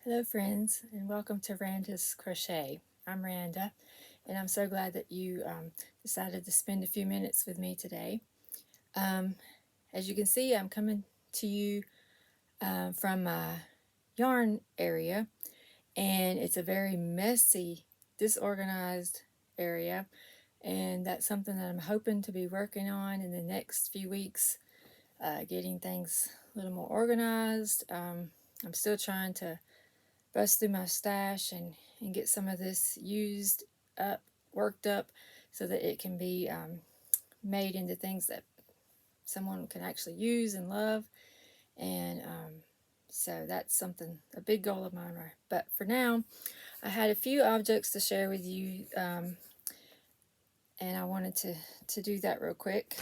Hello friends, and welcome to Randa's Crochet. I'm Randa, and I'm so glad that you decided to spend a few minutes with me today. As you can see, I'm coming to you from my yarn area, and it's a very messy, disorganized area, and that's something that I'm hoping to be working on in the next few weeks, getting things a little more organized. I'm still trying to bust through my stash and get some of this used up, worked up, so that it can be made into things that someone can actually use and love. And so that's something, a big goal of mine. Right? But for now, I had a few objects to share with you, and I wanted to do that real quick.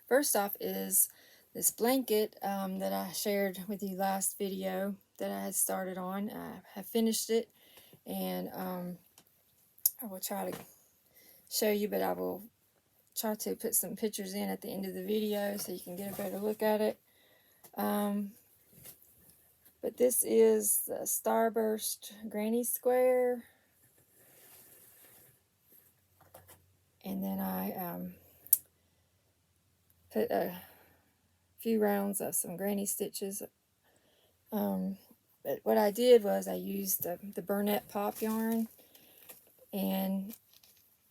First off is this blanket that I shared with you last video that I had started on. I have finished it, and I will try to show you, but I will try to put some pictures in at the end of the video so you can get a better look at it. But this is the Starburst Granny Square, and then I put a few rounds of some granny stitches. But what I did was I used the Bernat Pop yarn, and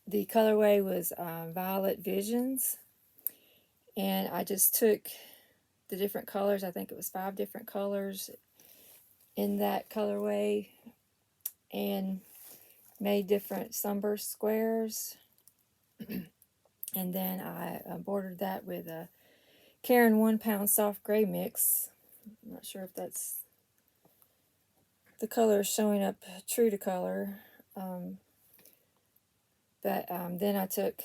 the colorway was Violet Visions, and I just took the different colors. I think it was 5 different colors in that colorway, and made different sunburst squares. And then I bordered that with a Caron 1 pound soft gray mix. I'm not sure if that's the color showing up true to color, but then I took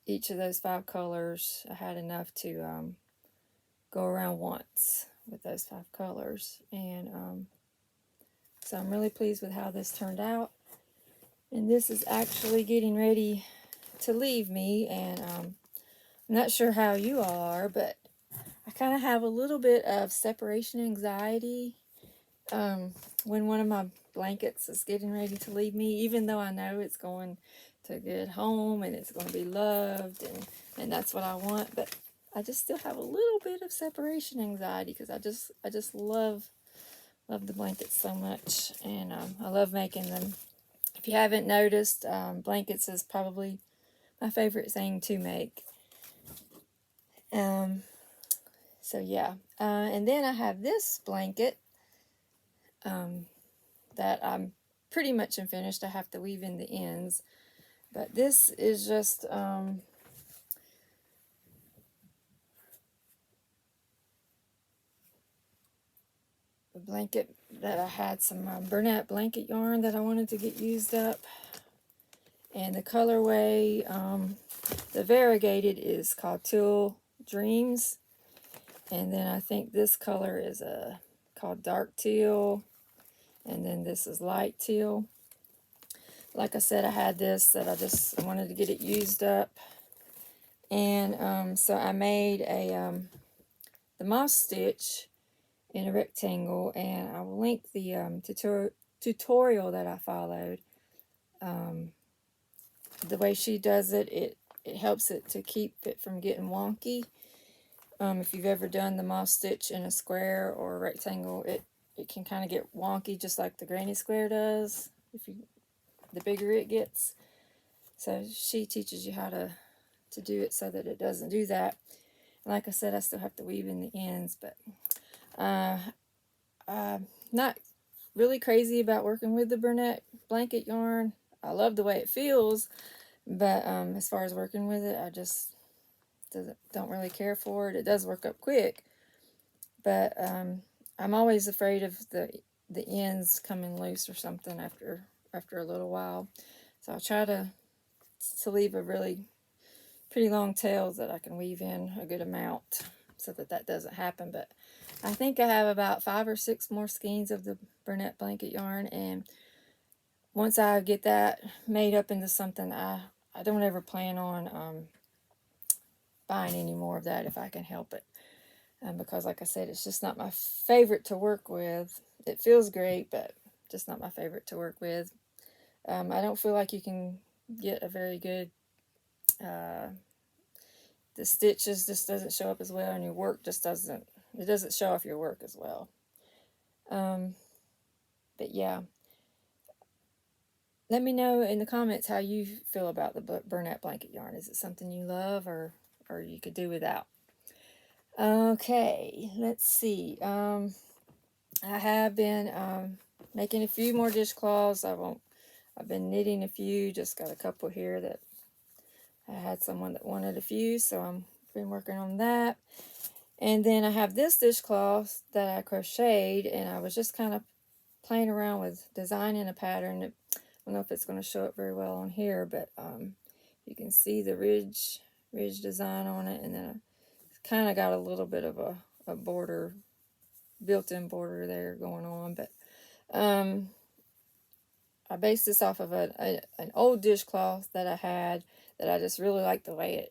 each of those 5 colors. I had enough to go around once with those 5 colors, and so I'm really pleased with how this turned out. And this is actually getting ready to leave me, and I'm not sure how you all are, but I kind of have a little bit of separation anxiety when one of my blankets is getting ready to leave me, even though I know it's going to a good home and it's going to be loved, and that's what I want. But I just still have a little bit of separation anxiety because I just love the blankets so much, and I love making them. If you haven't noticed, blankets is probably my favorite thing to make. So yeah, and then I have this blanket that I'm pretty much finished. I have to weave in the ends, but this is just a blanket that I had some Bernat Blanket yarn that I wanted to get used up, and the colorway, the variegated, is called Teal Dreams, and then I think this color is called Dark Teal, and then this is Light Teal. Like I said, I had this that I just wanted to get it used up, and so I made the moss stitch in a rectangle, and I will link the tutorial that I followed. The way she does it, it helps it to keep it from getting wonky. If you've ever done the moss stitch in a square or a rectangle, it can kind of get wonky, just like the granny square does, the bigger it gets. So she teaches you how to do it so that it doesn't do that. And like I said, I still have to weave in the ends, but I'm not really crazy about working with the Bernat Blanket yarn. I love the way it feels, but as far as working with it, I just don't really care for it. It does work up quick, but I'm always afraid of the ends coming loose or something after a little while. So I try to leave a really pretty long tail that I can weave in a good amount so that doesn't happen. But I think I have about 5 or 6 more skeins of the Bernat Blanket yarn, and once I get that made up into something, I don't ever plan on buying any more of that if I can help it, because like I said, it's just not my favorite to work with. It feels great, but just not my favorite to work with. I don't feel like you can get a very good, the stitches just doesn't show up as well, and your work just doesn't show off your work as well. But yeah, let me know in the comments how you feel about the Bernat Blanket yarn. Is it something you love, or you could do without? Okay, let's see. I have been making a few more dishcloths. I've been knitting a few. Just got a couple here that I had someone that wanted a few, so I've been working on that. And then I have this dishcloth that I crocheted, and I was just kind of playing around with designing a pattern. I don't know if it's going to show up very well on here, but you can see the ridge design on it, and then I kind of got a little bit of a border, built-in border there going on. But I based this off of an old dishcloth that I had that I just really like the way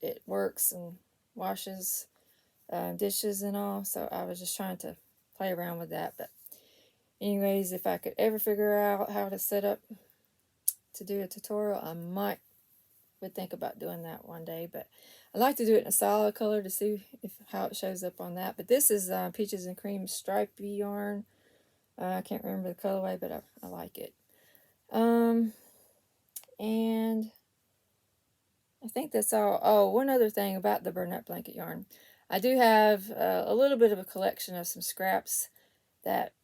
it works and washes dishes and all. So I was just trying to play around with that. But anyways, if I could ever figure out how to set up to do a tutorial, I would think about doing that one day. But I like to do it in a solid color to see how it shows up on that. But this is Peaches and Cream stripy yarn. I can't remember the colorway, but I like it. And I think that's all. Oh, one other thing about the Bernat Blanket yarn. I do have a little bit of a collection of some scraps that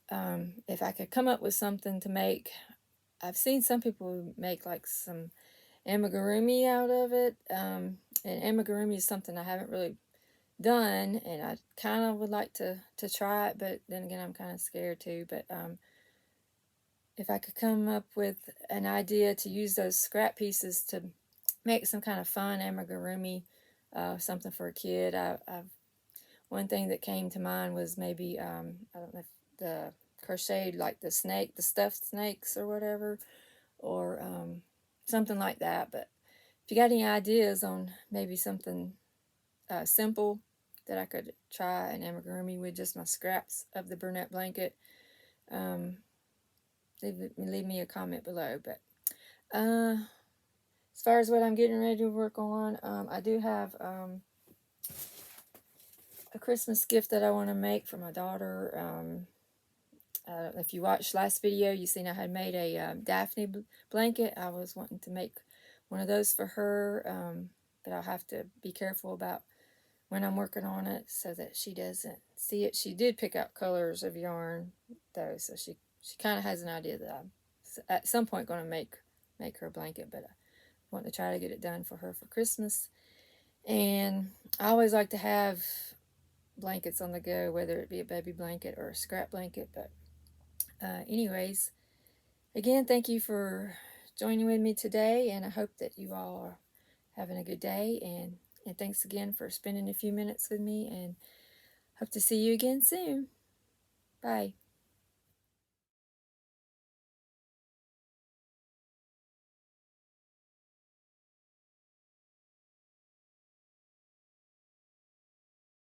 if I could come up with something to make, I've seen some people make like some amigurumi out of it. And amigurumi is something I haven't really done, and I kind of would like to try it, but then again, I'm kind of scared too. But if I could come up with an idea to use those scrap pieces to make some kind of fun amigurumi, something for a kid, one thing that came to mind was maybe I don't know if the crocheted like the stuffed snakes or whatever, or something like that. But if you got any ideas on maybe something simple that I could try an amigurumi with just my scraps of the Bernat Blanket, leave me a comment below. But as far as what I'm getting ready to work on, I do have a Christmas gift that I want to make for my daughter. If you watched last video, you seen I had made a Daphne blanket. I was wanting to make one of those for her, but I'll have to be careful about when I'm working on it so that she doesn't see it. She did pick out colors of yarn though, so she kind of has an idea that I'm at some point going to make her a blanket, but I want to try to get it done for her for Christmas. And I always like to have blankets on the go, whether it be a baby blanket or a scrap blanket. But anyways, again, thank you for joining with me today, and I hope that you all are having a good day, and thanks again for spending a few minutes with me, and hope to see you again soon. Bye.